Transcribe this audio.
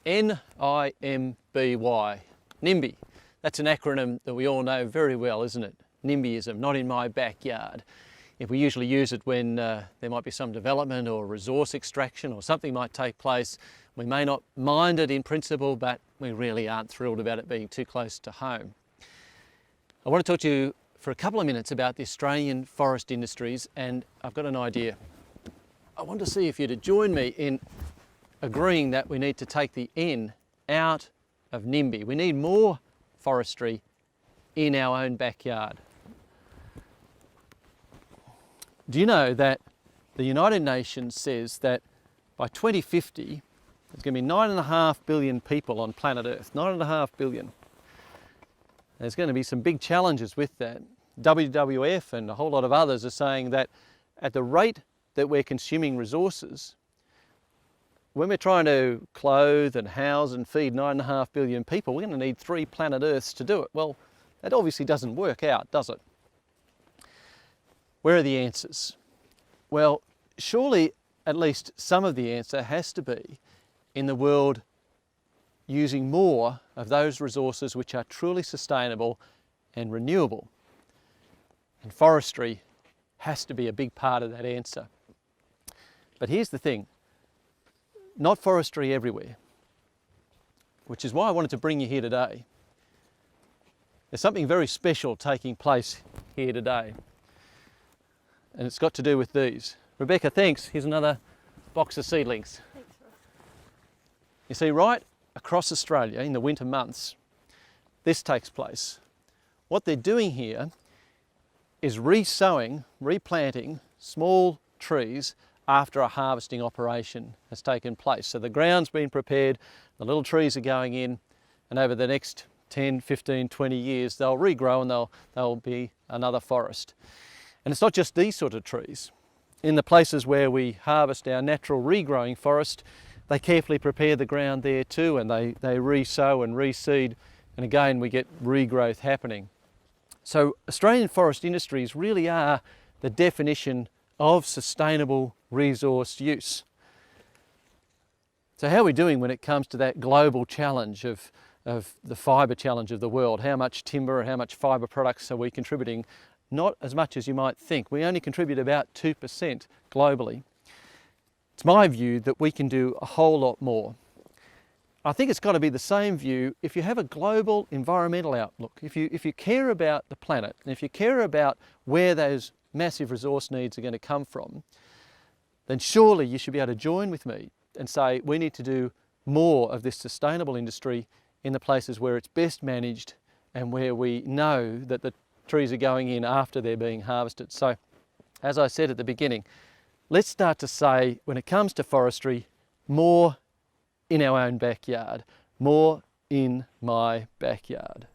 N-I-M-B-Y, NIMBY. That's an acronym that we all know very well, isn't it? NIMBYism, not in my backyard. If we usually use it when there might be some development or resource extraction or something might take place. We may not mind it in principle, but we really aren't thrilled about it being too close to home. I want to talk to you for a couple of minutes about the Australian forest industries, and I've got an idea. I want to see if you'd join me in agreeing that we need to take the N out of NIMBY. We need more forestry in our own backyard. Do you know that the United Nations says that by 2050, there's going to be 9.5 billion people on planet Earth, 9.5 billion. There's going to be some big challenges with that. WWF and a whole lot of others are saying that at the rate that we're consuming resources, when we're trying to clothe and house and feed 9.5 billion people, we're going to need 3 planet Earths to do it. Well, that obviously doesn't work out, does it? Where are the answers? Well, surely at least some of the answer has to be in the world using more of those resources which are truly sustainable and renewable. And forestry has to be a big part of that answer. But here's the thing, not forestry everywhere, which is why I wanted to bring you here today. There's something very special taking place here today, and it's got to do with these. Rebecca, thanks. Here's another box of seedlings. Thanks, Ross. You see, right across Australia in the winter months, this takes place. What they're doing here is re-sowing, replanting small trees after a harvesting operation has taken place. So the ground's been prepared, the little trees are going in, and over the next 10, 15, 20 years, they'll regrow and they'll be another forest. And it's not just these sort of trees. In the places where we harvest our natural regrowing forest, they carefully prepare the ground there too, and they re-sow and reseed, and again we get regrowth happening. So Australian forest industries really are the definition of sustainable resource use. So how are we doing when it comes to that global challenge of the fibre challenge of the world? How much timber and how much fibre products are we contributing? Not as much as you might think. We only contribute about 2% globally. It's my view that we can do a whole lot more. I think it's got to be the same view if you have a global environmental outlook. If you care about the planet, and if you care about where those massive resource needs are going to come from, then surely you should be able to join with me and say we need to do more of this sustainable industry in the places where it's best managed and where we know that the trees are going in after they're being harvested. So, as I said at the beginning, let's start to say, when it comes to forestry, more in our own backyard, more in my backyard.